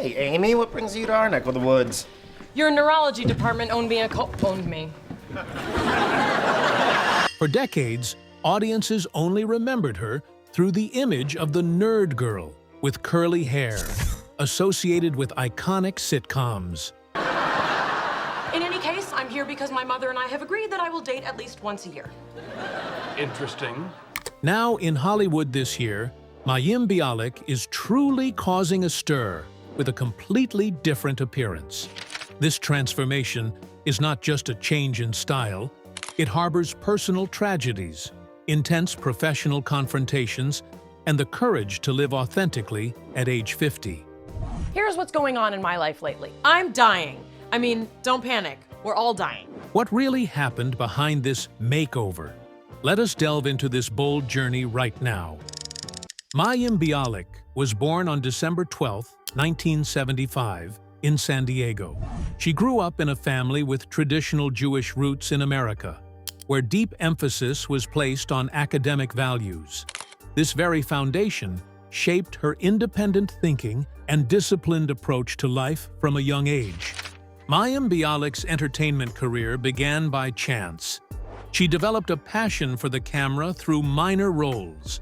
Hey, Amy, what brings you to our neck of the woods? Your neurology department owned me. For decades, audiences only remembered her through the image of the nerd girl with curly hair, associated with iconic sitcoms. In any case, I'm here because my mother and I have agreed that I will date at least once a year. Interesting. Now in Hollywood this year, Mayim Bialik is truly causing a stir with a completely different appearance. This transformation is not just a change in style, it harbors personal tragedies, intense professional confrontations, and the courage to live authentically at age 50. Here's what's going on in my life lately. I'm dying. I mean, don't panic. We're all dying. What really happened behind this makeover? Let us delve into this bold journey right now. Mayim Bialik was born on December 12, 1975, in San Diego. She grew up in a family with traditional Jewish roots in America, where deep emphasis was placed on academic values. This very foundation shaped her independent thinking and disciplined approach to life from a young age. Mayim Bialik's entertainment career began by chance. She developed a passion for the camera through minor roles.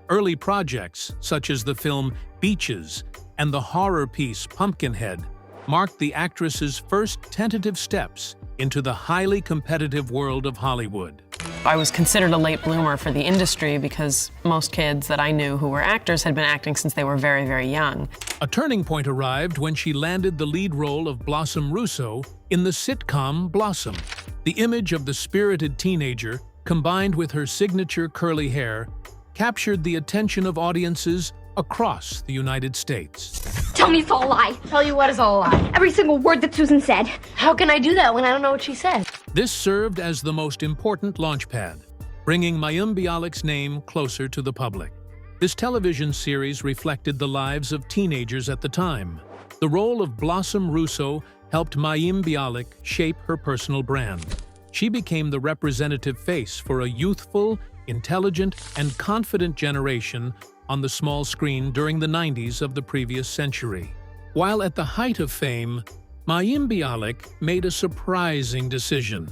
Early projects, such as the film Beaches and the horror piece Pumpkinhead, marked the actress's first tentative steps into the highly competitive world of Hollywood. I was considered a late bloomer for the industry because most kids that I knew who were actors had been acting since they were very, very young. A turning point arrived when she landed the lead role of Blossom Russo in the sitcom Blossom. The image of the spirited teenager, combined with her signature curly hair, captured the attention of audiences across the United States. Tell me it's all a lie. Tell you what is all a lie. Every single word that Susan said. How can I do that when I don't know what she said? This served as the most important launchpad, bringing Mayim Bialik's name closer to the public. This television series reflected the lives of teenagers at the time. The role of Blossom Russo helped Mayim Bialik shape her personal brand. She became the representative face for a youthful, intelligent, and confident generation on the small screen during the 90s of the previous century. While at the height of fame, Mayim Bialik made a surprising decision.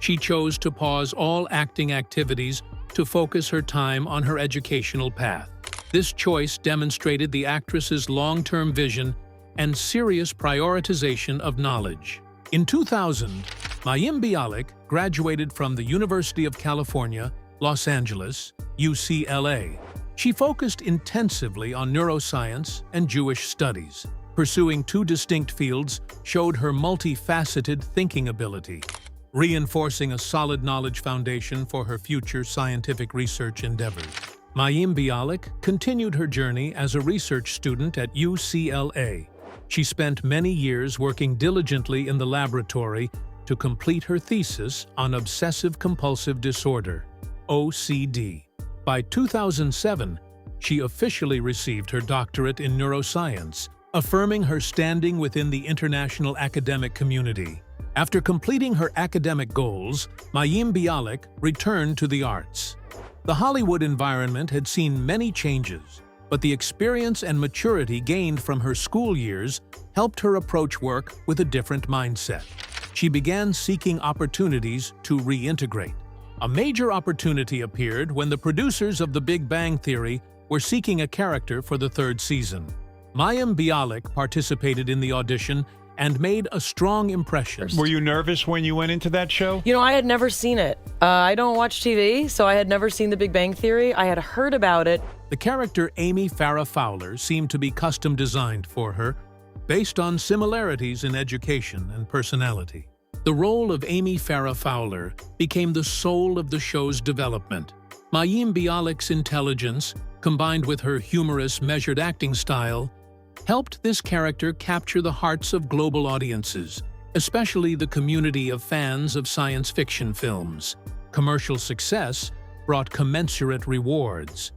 She chose to pause all acting activities to focus her time on her educational path. This choice demonstrated the actress's long-term vision and serious prioritization of knowledge. In 2000, Mayim Bialik graduated from the University of California, Los Angeles, UCLA. She focused intensively on neuroscience and Jewish studies. Pursuing two distinct fields showed her multifaceted thinking ability, reinforcing a solid knowledge foundation for her future scientific research endeavors. Mayim Bialik continued her journey as a research student at UCLA. She spent many years working diligently in the laboratory to complete her thesis on obsessive-compulsive disorder, OCD. By 2007, she officially received her doctorate in neuroscience, affirming her standing within the international academic community. After completing her academic goals, Mayim Bialik returned to the arts. The Hollywood environment had seen many changes, but the experience and maturity gained from her school years helped her approach work with a different mindset. She began seeking opportunities to reintegrate. A major opportunity appeared when the producers of The Big Bang Theory were seeking a character for the third season. Mayim Bialik participated in the audition and made a strong impression. Were you nervous when you went into that show? You know, I had never seen it. I don't watch TV, so I had never seen The Big Bang Theory. I had heard about it. The character Amy Farrah Fowler seemed to be custom designed for her, based on similarities in education and personality. The role of Amy Farrah Fowler became the soul of the show's development. Mayim Bialik's intelligence, combined with her humorous, measured acting style, helped this character capture the hearts of global audiences, especially the community of fans of science fiction films. Commercial success brought commensurate rewards.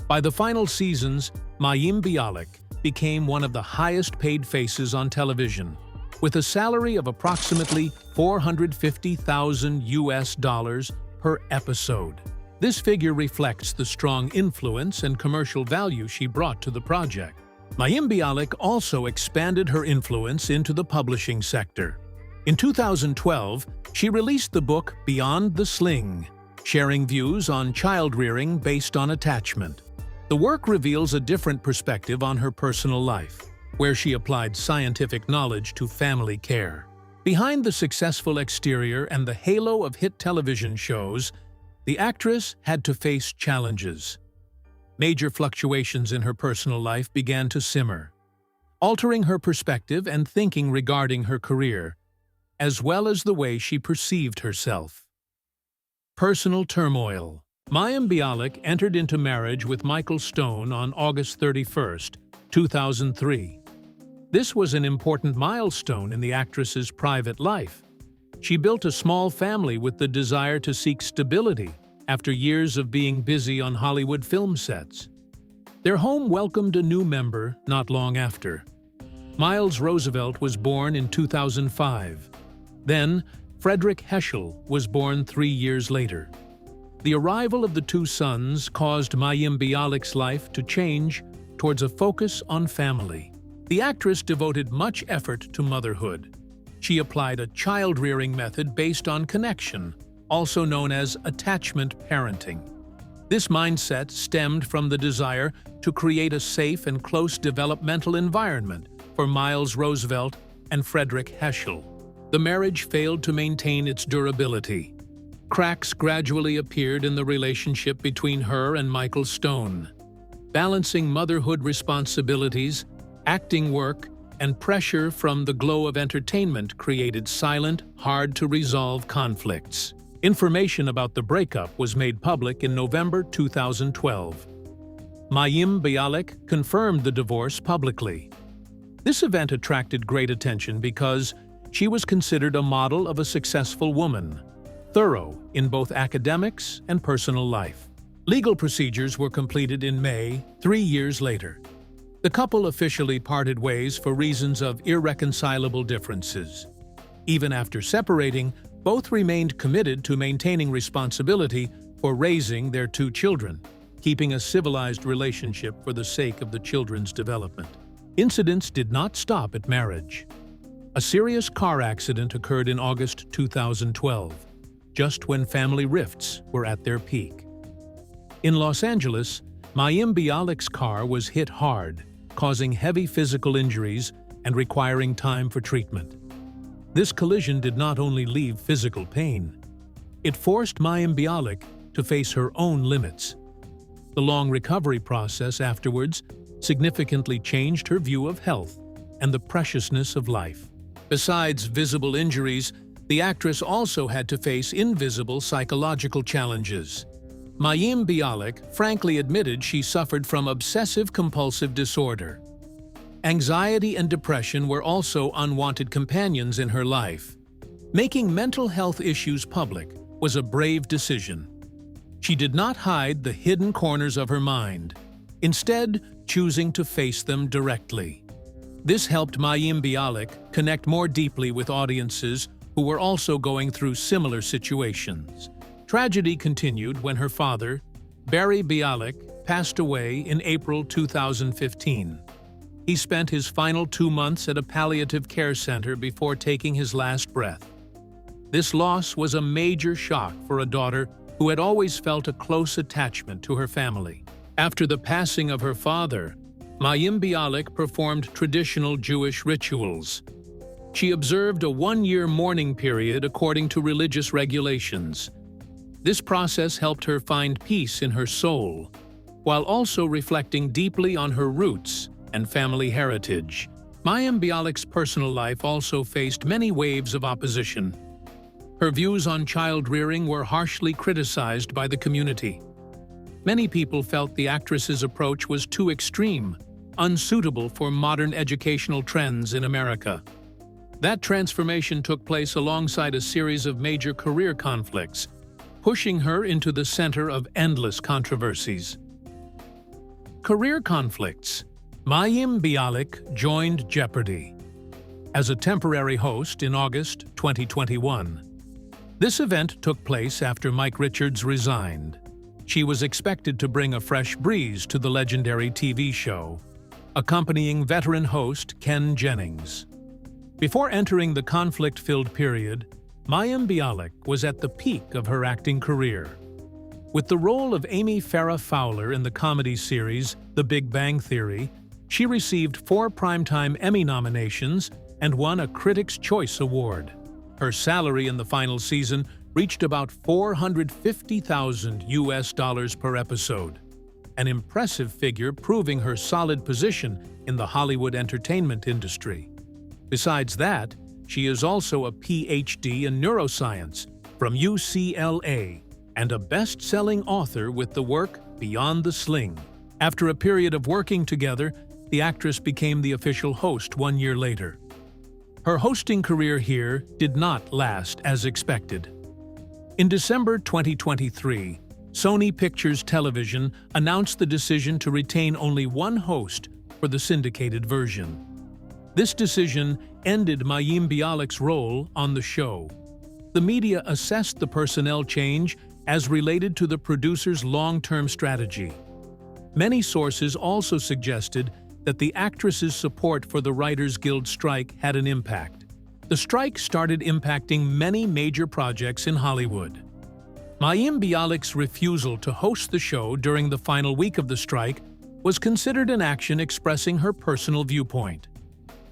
By the final seasons, Mayim Bialik became one of the highest-paid faces on television, with a salary of approximately $450,000 per episode. This figure reflects the strong influence and commercial value she brought to the project. Mayim Bialik also expanded her influence into the publishing sector. In 2012, she released the book Beyond the Sling, sharing views on child-rearing based on attachment. The work reveals a different perspective on her personal life, where she applied scientific knowledge to family care. Behind the successful exterior and the halo of hit television shows, the actress had to face challenges. Major fluctuations in her personal life began to simmer, altering her perspective and thinking regarding her career, as well as the way she perceived herself. Personal turmoil. Mayim Bialik entered into marriage with Michael Stone on August 31, 2003. This was an important milestone in the actress's private life. She built a small family with the desire to seek stability after years of being busy on Hollywood film sets. Their home welcomed a new member not long after. Miles Roosevelt was born in 2005. Then, Frederick Heschel was born 3 years later. The arrival of the two sons caused Mayim Bialik's life to change towards a focus on family. The actress devoted much effort to motherhood. She applied a child-rearing method based on connection, also known as attachment parenting. This mindset stemmed from the desire to create a safe and close developmental environment for Miles Roosevelt and Frederick Heschel. The marriage failed to maintain its durability. Cracks gradually appeared in the relationship between her and Michael Stone. Balancing motherhood responsibilities, acting work, and pressure from the glow of entertainment created silent, hard-to-resolve conflicts. Information about the breakup was made public in November 2012. Mayim Bialik confirmed the divorce publicly. This event attracted great attention because she was considered a model of a successful woman, thorough in both academics and personal life. Legal procedures were completed in May, 3 years later. The couple officially parted ways for reasons of irreconcilable differences. Even after separating, both remained committed to maintaining responsibility for raising their 2 children, keeping a civilized relationship for the sake of the children's development. Incidents did not stop at marriage. A serious car accident occurred in August 2012, just when family rifts were at their peak. In Los Angeles, Mayim Bialik's car was hit hard, causing heavy physical injuries and requiring time for treatment. This collision did not only leave physical pain. It forced Mayim Bialik to face her own limits. The long recovery process afterwards significantly changed her view of health and the preciousness of life. Besides visible injuries, the actress also had to face invisible psychological challenges. Mayim Bialik frankly admitted she suffered from obsessive-compulsive disorder. Anxiety and depression were also unwanted companions in her life. Making mental health issues public was a brave decision. She did not hide the hidden corners of her mind, instead choosing to face them directly. This helped Mayim Bialik connect more deeply with audiences who were also going through similar situations. Tragedy continued when her father, Barry Bialik, passed away in April 2015. He spent his final 2 months at a palliative care center before taking his last breath. This loss was a major shock for a daughter who had always felt a close attachment to her family. After the passing of her father, Mayim Bialik performed traditional Jewish rituals. She observed a 1-year mourning period according to religious regulations. This process helped her find peace in her soul, while also reflecting deeply on her roots and family heritage. Mayim Bialik's personal life also faced many waves of opposition. Her views on child-rearing were harshly criticized by the community. Many people felt the actress's approach was too extreme, unsuitable for modern educational trends in America. That transformation took place alongside a series of major career conflicts, pushing her into the center of endless controversies. Career conflicts. Mayim Bialik joined Jeopardy! As a temporary host in August 2021. This event took place after Mike Richards resigned. She was expected to bring a fresh breeze to the legendary TV show. accompanying veteran host Ken Jennings. Before entering the conflict-filled period, Mayim Bialik was at the peak of her acting career. With the role of Amy Farrah Fowler in the comedy series The Big Bang Theory, she received 4 Primetime Emmy nominations and won a Critics' Choice Award. Her salary in the final season reached about $450,000 per episode, an impressive figure proving her solid position in the Hollywood entertainment industry. Besides that, she is also a PhD in neuroscience from UCLA and a best-selling author with the work Beyond the Sling. After a period of working together, the actress became the official host 1 year later. Her hosting career here did not last as expected. In December 2023, Sony Pictures Television announced the decision to retain only one host for the syndicated version. This decision ended Mayim Bialik's role on the show. The media assessed the personnel change as related to the producer's long-term strategy. Many sources also suggested that the actress's support for the Writers Guild strike had an impact. The strike started impacting many major projects in Hollywood. Mayim Bialik's refusal to host the show during the final week of the strike was considered an action expressing her personal viewpoint.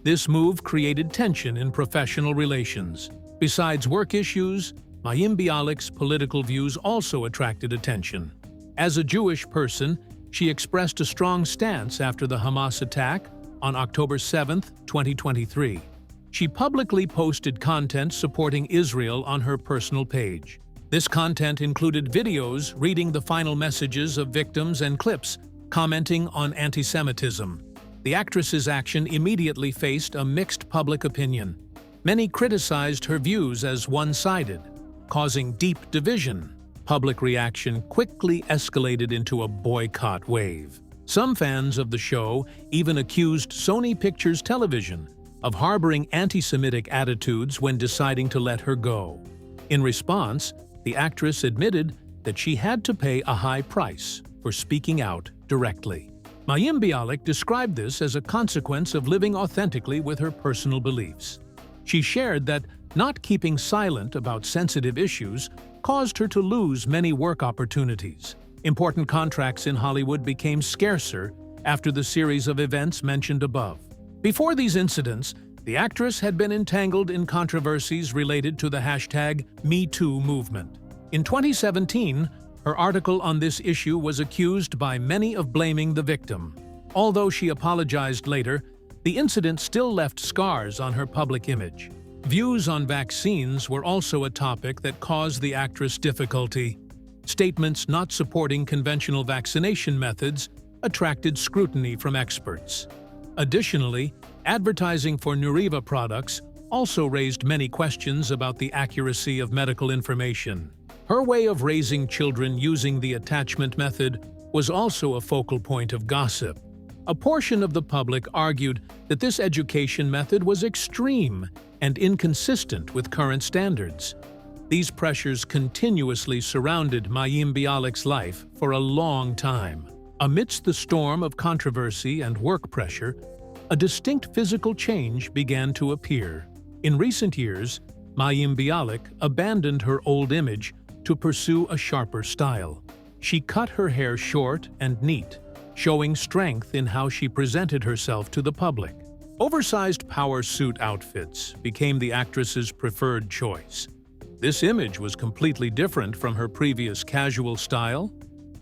This move created tension in professional relations. Besides work issues, Mayim Bialik's political views also attracted attention. As a Jewish person, she expressed a strong stance after the Hamas attack on October 7, 2023. She publicly posted content supporting Israel on her personal page. This content included videos reading the final messages of victims and clips commenting on anti-Semitism. The actress's action immediately faced a mixed public opinion. Many criticized her views as one-sided, causing deep division. Public reaction quickly escalated into a boycott wave. Some fans of the show even accused Sony Pictures Television of harboring anti-Semitic attitudes when deciding to let her go. In response, the actress admitted that she had to pay a high price for speaking out directly. Mayim Bialik described this as a consequence of living authentically with her personal beliefs. She shared that not keeping silent about sensitive issues caused her to lose many work opportunities. Important contracts in Hollywood became scarcer after the series of events mentioned above. Before these incidents, the actress had been entangled in controversies related to the hashtag #MeToo movement. In 2017, her article on this issue was accused by many of blaming the victim. Although she apologized later, the incident still left scars on her public image. Views on vaccines were also a topic that caused the actress difficulty. Statements not supporting conventional vaccination methods attracted scrutiny from experts. Additionally, advertising for Nuriva products also raised many questions about the accuracy of medical information. Her way of raising children using the attachment method was also a focal point of gossip. A portion of the public argued that this education method was extreme and inconsistent with current standards. These pressures continuously surrounded Mayim Bialik's life for a long time. Amidst the storm of controversy and work pressure, a distinct physical change began to appear. In recent years, Mayim Bialik abandoned her old image to pursue a sharper style. She cut her hair short and neat, showing strength in how she presented herself to the public. Oversized power suit outfits became the actress's preferred choice. This image was completely different from her previous casual style.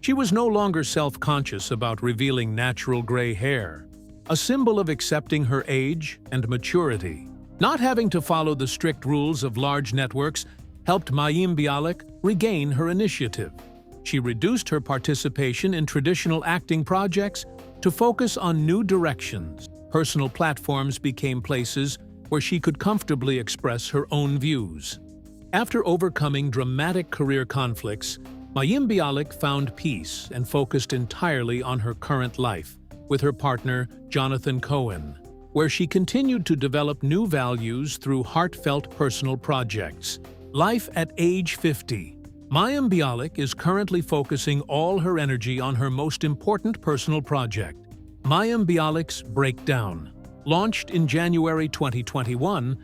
She was no longer self-conscious about revealing natural gray hair, a symbol of accepting her age and maturity. Not having to follow the strict rules of large networks helped Mayim Bialik regain her initiative. She reduced her participation in traditional acting projects to focus on new directions. Personal platforms became places where she could comfortably express her own views. After overcoming dramatic career conflicts, Mayim Bialik found peace and focused entirely on her current life with her partner, Jonathan Cohen, where she continued to develop new values through heartfelt personal projects. Life at age 50. Mayim Bialik is currently focusing all her energy on her most important personal project, Mayim Bialik's Breakdown. Launched in January 2021,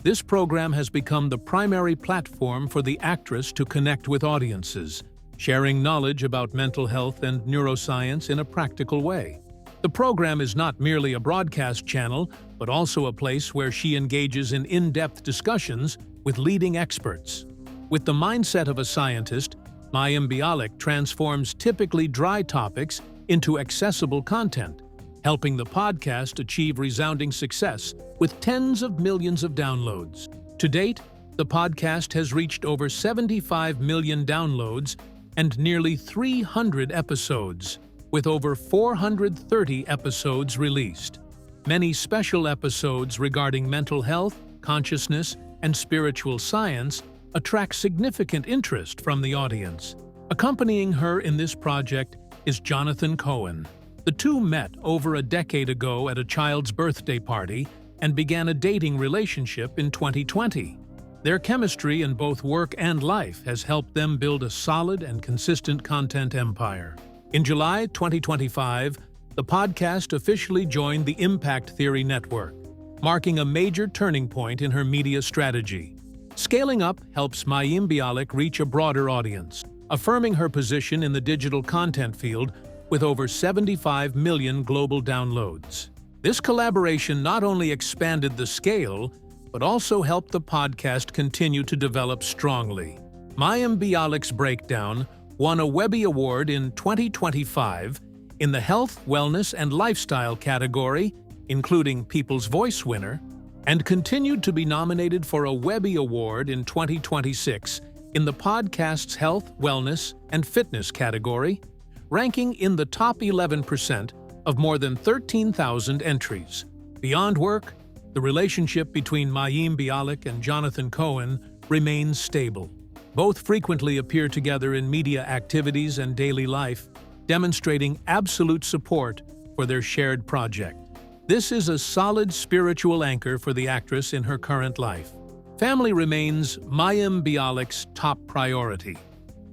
this program has become the primary platform for the actress to connect with audiences, sharing knowledge about mental health and neuroscience in a practical way. The program is not merely a broadcast channel, but also a place where she engages in in-depth discussions with leading experts. With the mindset of a scientist, Mayim Bialik transforms typically dry topics into accessible content, helping the podcast achieve resounding success with tens of millions of downloads. To date, the podcast has reached over 75 million downloads and nearly 300 episodes, with over 430 episodes released. Many special episodes regarding mental health, consciousness, and spiritual science attract significant interest from the audience. Accompanying her in this project is Jonathan Cohen. The two met over a decade ago at a child's birthday party and began a dating relationship in 2020. Their chemistry in both work and life has helped them build a solid and consistent content empire. In July 2025, the podcast officially joined the Impact Theory Network, marking a major turning point in her media strategy. Scaling up helps Mayim Bialik reach a broader audience, affirming her position in the digital content field with over 75 million global downloads. This collaboration not only expanded the scale, but also helped the podcast continue to develop strongly. Mayim Bialik's Breakdown won a Webby Award in 2025 in the Health, Wellness, and Lifestyle category, including People's Voice winner, and continued to be nominated for a Webby Award in 2026 in the podcast's Health, Wellness, and Fitness category, ranking in the top 11% of more than 13,000 entries. Beyond work, the relationship between Mayim Bialik and Jonathan Cohen remains stable. Both frequently appear together in media activities and daily life, demonstrating absolute support for their shared project. This is a solid spiritual anchor for the actress in her current life. Family remains Mayim Bialik's top priority.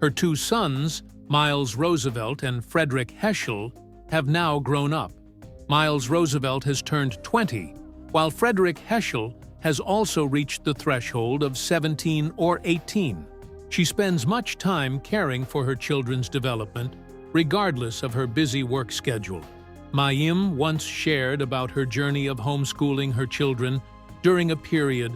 Her two sons, Miles Roosevelt and Frederick Heschel, have now grown up. Miles Roosevelt has turned 20, while Frederick Heschel has also reached the threshold of 17 or 18. She spends much time caring for her children's development, regardless of her busy work schedule. Mayim once shared about her journey of homeschooling her children during a period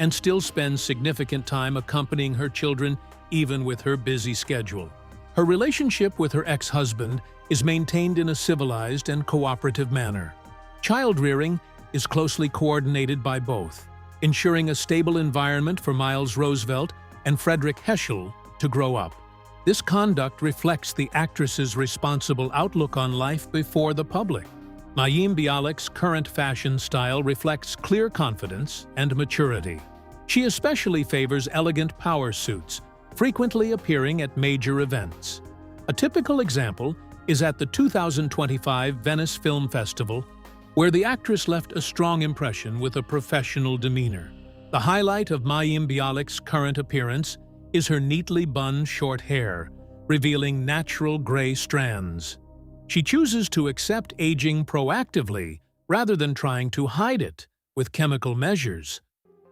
and still spends significant time accompanying her children even with her busy schedule. Her relationship with her ex-husband is maintained in a civilized and cooperative manner. Child-rearing is closely coordinated by both, ensuring a stable environment for Miles Roosevelt and Frederick Heschel to grow up. This conduct reflects the actress's responsible outlook on life before the public. Mayim Bialik's current fashion style reflects clear confidence and maturity. She especially favors elegant power suits, frequently appearing at major events. A typical example is at the 2025 Venice Film Festival, where the actress left a strong impression with a professional demeanor. The highlight of Mayim Bialik's current appearance is her neatly bun short hair, revealing natural gray strands. She chooses to accept aging proactively rather than trying to hide it with chemical measures.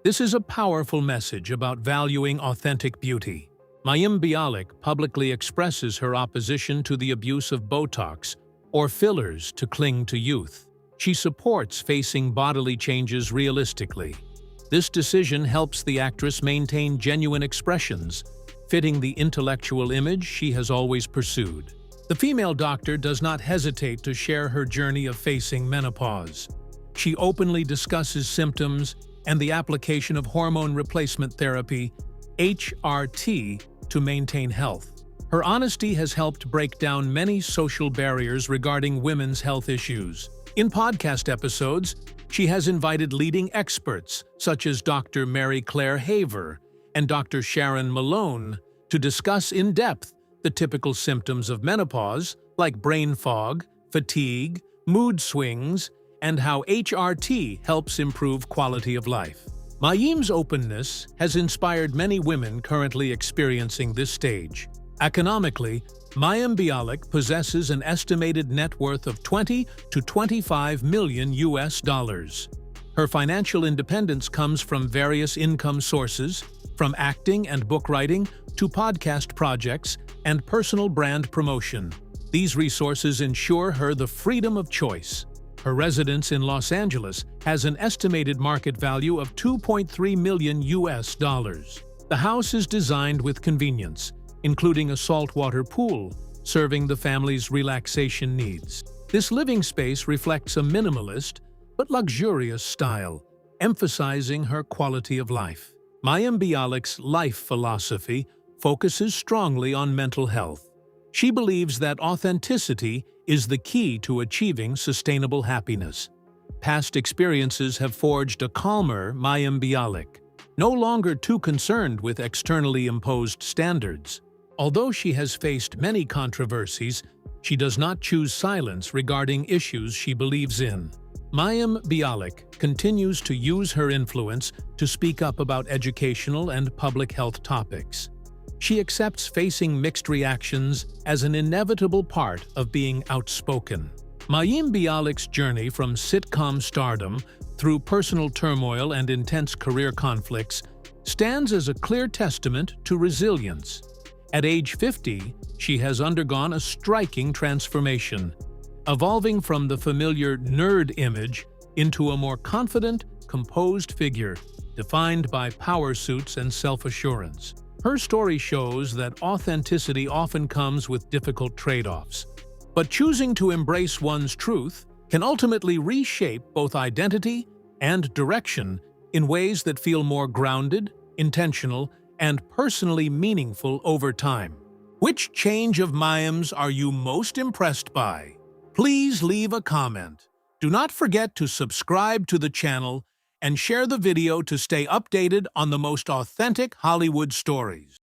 This is a powerful message about valuing authentic beauty. Mayim Bialik publicly expresses her opposition to the abuse of Botox or fillers to cling to youth. She supports facing bodily changes realistically. This decision helps the actress maintain genuine expressions, fitting the intellectual image she has always pursued. The female doctor does not hesitate to share her journey of facing menopause. She openly discusses symptoms and the application of hormone replacement therapy, HRT, to maintain health. Her honesty has helped break down many social barriers regarding women's health issues. In podcast episodes, she has invited leading experts such as Dr. Mary Claire Haver and Dr. Sharon Malone to discuss in depth the typical symptoms of menopause, like brain fog, fatigue, mood swings, and how HRT helps improve quality of life. Mayim's openness has inspired many women currently experiencing this stage. Economically, Mayim Bialik possesses an estimated net worth of 20 to 25 million US dollars. Her financial independence comes from various income sources, from acting and book writing to podcast projects and personal brand promotion. These resources ensure her the freedom of choice. Her residence in Los Angeles has an estimated market value of 2.3 million US dollars. The house is designed with convenience, including a saltwater pool, serving the family's relaxation needs. This living space reflects a minimalist but luxurious style, emphasizing her quality of life. Mayim Bialik's life philosophy focuses strongly on mental health. She believes that authenticity is the key to achieving sustainable happiness. Past experiences have forged a calmer Mayim Bialik, no longer too concerned with externally imposed standards. Although she has faced many controversies, she does not choose silence regarding issues she believes in. Mayim Bialik continues to use her influence to speak up about educational and public health topics. She accepts facing mixed reactions as an inevitable part of being outspoken. Mayim Bialik's journey from sitcom stardom through personal turmoil and intense career conflicts stands as a clear testament to resilience. At age 50, she has undergone a striking transformation, evolving from the familiar nerd image into a more confident, composed figure, defined by power suits and self-assurance. Her story shows that authenticity often comes with difficult trade-offs, but choosing to embrace one's truth can ultimately reshape both identity and direction in ways that feel more grounded, intentional, and personally meaningful over time. Which change of Mayim's are you most impressed by? Please leave a comment. Do not forget to subscribe to the channel and share the video to stay updated on the most authentic Hollywood stories.